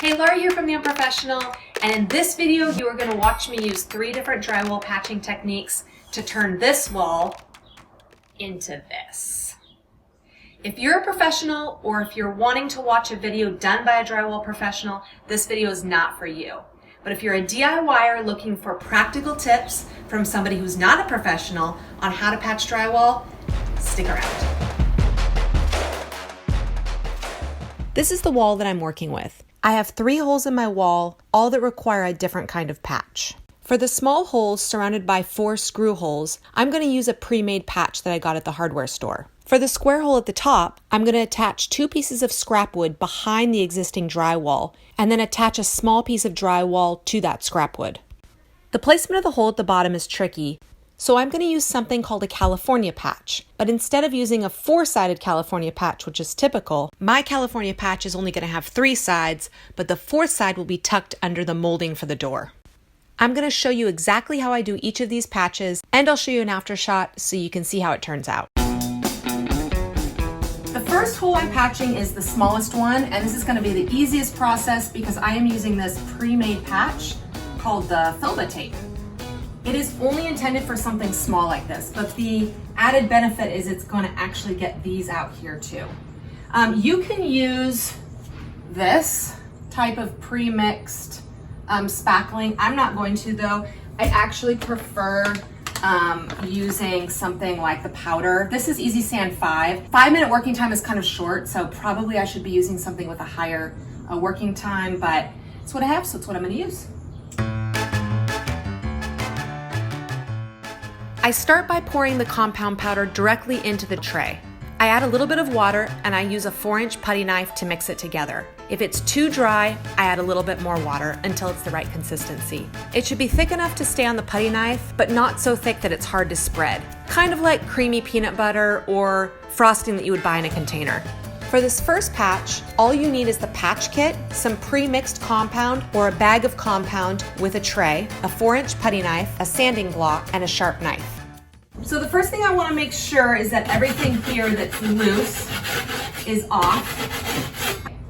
Hey, Laura here from the Unprofessional, and in this video you are going to watch me use 3 different drywall patching techniques to turn this wall into this. If you're a professional or if you're wanting to watch a video done by a drywall professional, this video is not for you. But if you're a DIYer looking for practical tips from somebody who's not a professional on how to patch drywall, stick around. This is the wall that I'm working with. I have 3 holes in my wall, all that require a different kind of patch. For the small holes surrounded by 4 screw holes, I'm going to use a pre-made patch that I got at the hardware store. For the square hole at the top, I'm going to attach 2 pieces of scrap wood behind the existing drywall, and then attach a small piece of drywall to that scrap wood. The placement of the hole at the bottom is tricky, so I'm going to use something called a California patch. But instead of using a 4-sided California patch, which is typical, my California patch is only going to have 3 sides, but the 4th side will be tucked under the molding for the door. I'm going to show you exactly how I do each of these patches, and I'll show you an after shot so you can see how it turns out. The first hole I'm patching is the smallest one, and this is going to be the easiest process because I am using this pre-made patch called the Filma tape. It is only intended for something small like this, but the added benefit is it's going to actually get these out here too. You can use this type of pre-mixed spackling. I'm not going to though. I actually prefer using something like the powder. This is Easy Sand 5. 5-minute working time is kind of short, so probably I should be using something with a higher working time, but it's what I have, so it's what I'm going to use. I start by pouring the compound powder directly into the tray. I add a little bit of water and I use a 4-inch putty knife to mix it together. If it's too dry, I add a little bit more water until it's the right consistency. It should be thick enough to stay on the putty knife, but not so thick that it's hard to spread. Kind of like creamy peanut butter or frosting that you would buy in a container. For this first patch, all you need is the patch kit, some pre-mixed compound or a bag of compound with a tray, a 4-inch putty knife, a sanding block, and a sharp knife. So the first thing I want to make sure is that everything here that's loose is off.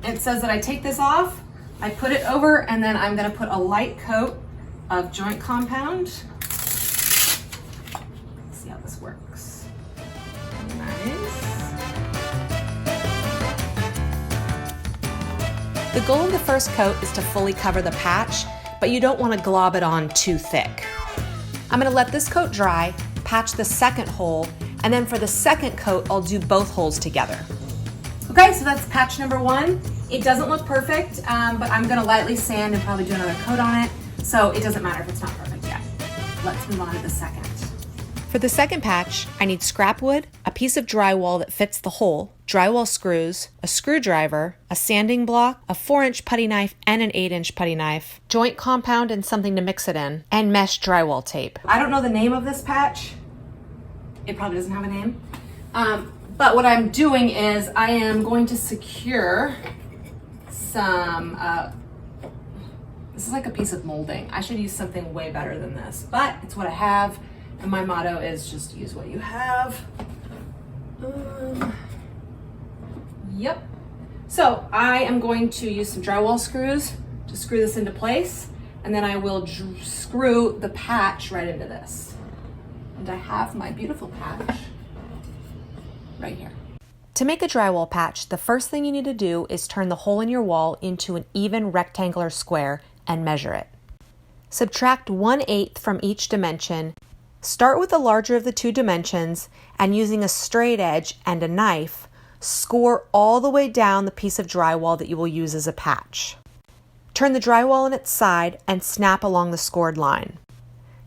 It says that I take this off, I put it over, and then I'm going to put a light coat of joint compound. Let's see how this works. Nice. The goal of the first coat is to fully cover the patch, but you don't want to glob it on too thick. I'm going to let this coat dry, patch the second hole, and then for the second coat, I'll do both holes together. Okay, so that's patch number 1. It doesn't look perfect, but I'm going to lightly sand and probably do another coat on it, so it doesn't matter if it's not perfect yet. Let's move on to the second. For the second patch, I need scrap wood, a piece of drywall that fits the hole, drywall screws, a screwdriver, a sanding block, a 4-inch putty knife and an 8-inch putty knife, joint compound and something to mix it in, and mesh drywall tape. I don't know the name of this patch. It probably doesn't have a name. But what I'm doing is I am going to secure some, this is like a piece of molding. I should use something way better than this, but it's what I have. And my motto is just use what you have. Yep. So I am going to use some drywall screws to screw this into place, and then I will screw the patch right into this. And I have my beautiful patch right here. To make a drywall patch, the first thing you need to do is turn the hole in your wall into an even rectangular square and measure it. Subtract 1/8 from each dimension. Start with the larger of the 2 dimensions, and using a straight edge and a knife, score all the way down the piece of drywall that you will use as a patch. Turn the drywall on its side and snap along the scored line.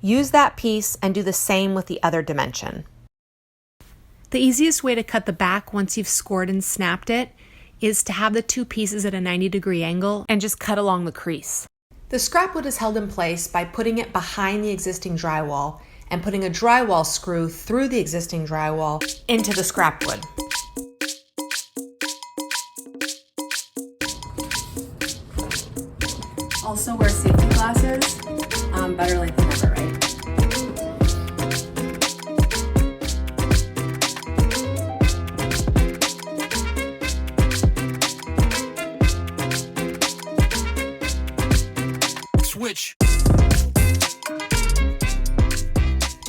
Use that piece and do the same with the other dimension. The easiest way to cut the back once you've scored and snapped it is to have the 2 pieces at a 90-degree angle and just cut along the crease. The scrap wood is held in place by putting it behind the existing drywall and putting a drywall screw through the existing drywall into the scrap wood. Also wear safety glasses, better late than never, right?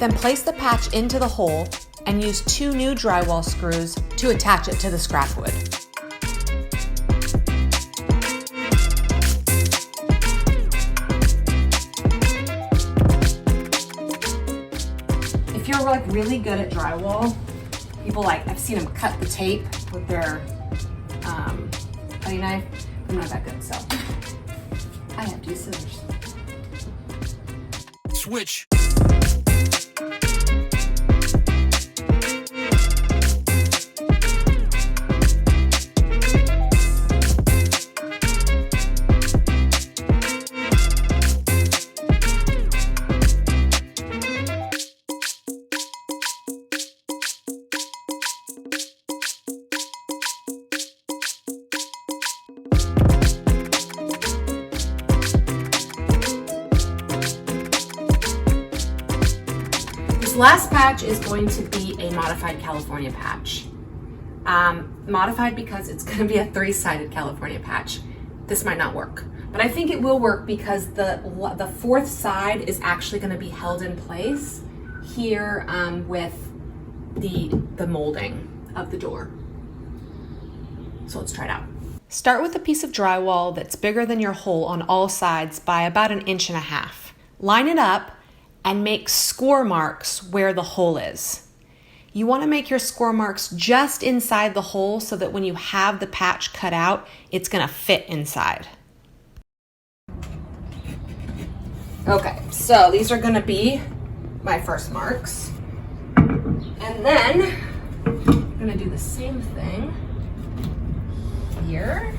Then place the patch into the hole and use 2 new drywall screws to attach it to the scrap wood. If you're like really good at drywall, people I've seen them cut the tape with their cutting knife. I'm not that good, so I have to use scissors. Switch. Last patch is going to be a modified California patch. Modified because it's going to be a 3-sided California patch. This might not work, but I think it will work because the 4th side is actually going to be held in place here with the molding of the door. So let's try it out. Start with a piece of drywall that's bigger than your hole on all sides by about 1.5 inches. Line it up and make score marks where the hole is. You want to make your score marks just inside the hole so that when you have the patch cut out, it's going to fit inside. Okay, so these are going to be my first marks. And then I'm going to do the same thing here,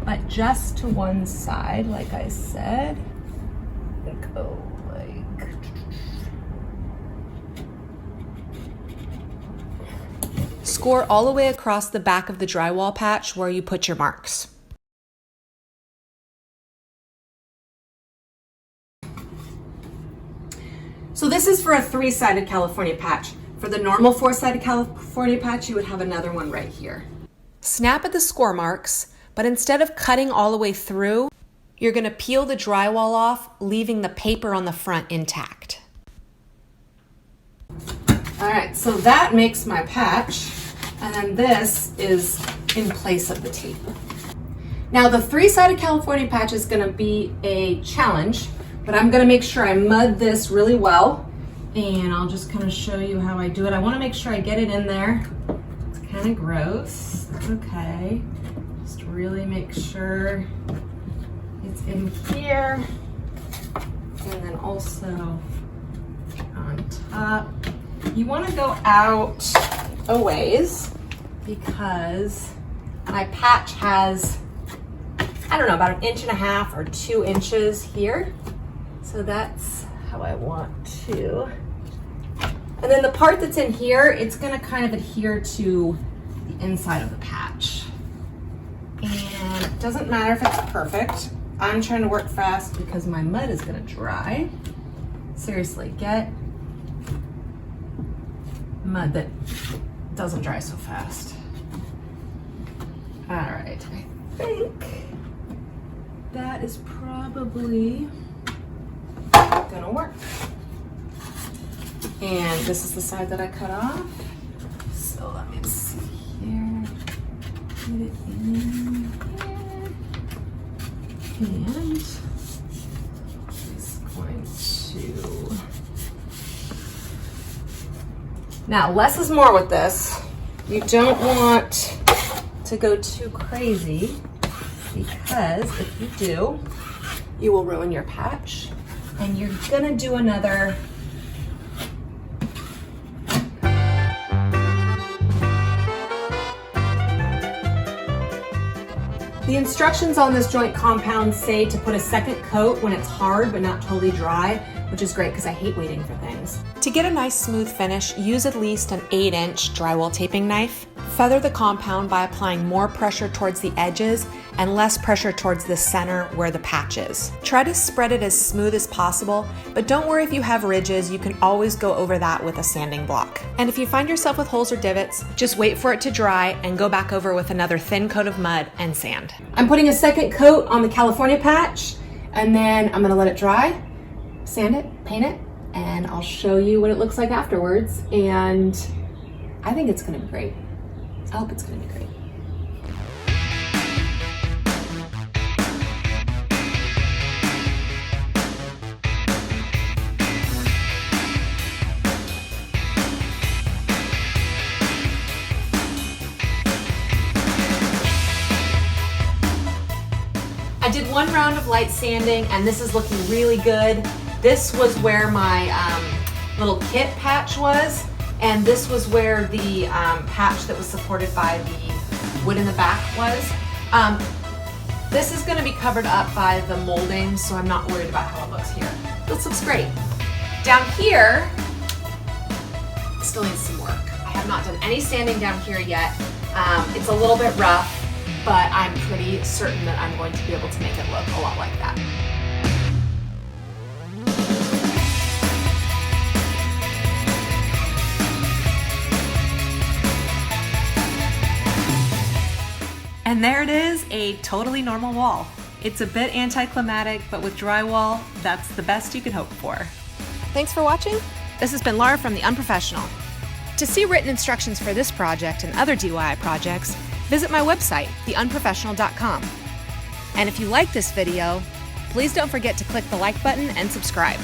but just to one side, like I said. Go like, score all the way across the back of the drywall patch where you put your marks. So this is for a 3-sided California patch. For the normal 4-sided California patch, you would have another one right here. Snap at the score marks, but instead of cutting all the way through, you're going to peel the drywall off, leaving the paper on the front intact. All right, so that makes my patch, and then this is in place of the tape. Now the 3-sided California patch is going to be a challenge, but I'm going to make sure I mud this really well, and I'll just kind of show you how I do it. I want to make sure I get it in there. It's kind of gross. That's okay. Just really make sure it's in here, and then also on top. You want to go out a ways because my patch has, I don't know, about 1.5 inches or 2 inches here. So that's how I want to. And then the part that's in here, it's going to kind of adhere to the inside of the patch. And it doesn't matter if it's perfect. I'm trying to work fast because my mud is going to dry. Seriously, get mud that doesn't dry so fast. All right, I think that is probably gonna work. And this is the side that I cut off. So let me see here. Put it in here. And just going to. Now, less is more with this. You don't want to go too crazy because if you do, you will ruin your patch. And you're gonna do another The instructions on this joint compound say to put a second coat when it's hard but not totally dry, which is great because I hate waiting for things. To get a nice smooth finish, use at least an 8-inch drywall taping knife. Feather the compound by applying more pressure towards the edges and less pressure towards the center where the patch is. Try to spread it as smooth as possible, but don't worry if you have ridges, you can always go over that with a sanding block. And if you find yourself with holes or divots, just wait for it to dry and go back over with another thin coat of mud and sand. I'm putting a second coat on the California patch, And then I'm gonna let it dry, sand it, paint it, and I'll show you what it looks like afterwards. And I think it's gonna be great. I hope it's gonna be great. I did one round of light sanding and this is looking really good. This was where my little kit patch was, and this was where the patch that was supported by the wood in the back was. This is going to be covered up by the molding, so I'm not worried about how it looks here. This looks great. Down here, still needs some work. I have not done any sanding down here yet. It's a little bit rough, but I'm pretty certain that I'm going to be able to make it look a lot like that. And there it is, a totally normal wall. It's a bit anticlimactic, but with drywall, that's the best you can hope for. Thanks for watching. This has been Laura from The Unprofessional. To see written instructions for this project and other DIY projects, visit my website, theunprofessional.com. And if you like this video, please don't forget to click the like button and subscribe.